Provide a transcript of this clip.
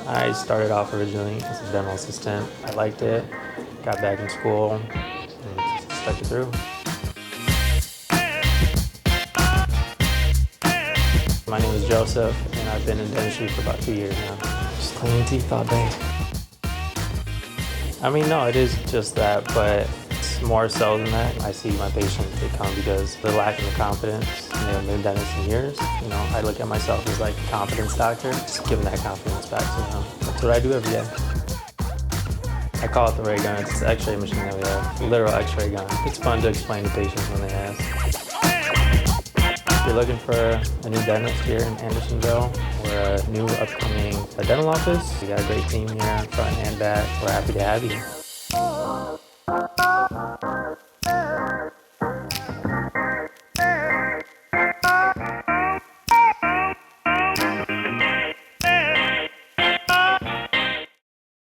I started off originally as a dental assistant. I liked it, got back in school, and stuck it through. My name is Joseph, and I've been in dentistry for about 2 years now. Just cleaning teeth all day. I mean, no, it is just that, but it's more so than that. I see my patients, they come because they're lacking the confidence, and they haven't been dentists in years. You know, I look at myself as like a confidence doctor, just giving that confidence back to them. That's what I do every day. I call it the ray gun. It's the x-ray machine that we have, literal x-ray gun. It's fun to explain to patients when they ask. If you're looking for a new dentist here in Andersonville, we're a new upcoming dental office. We got a great team here, front and back. We're happy to have you.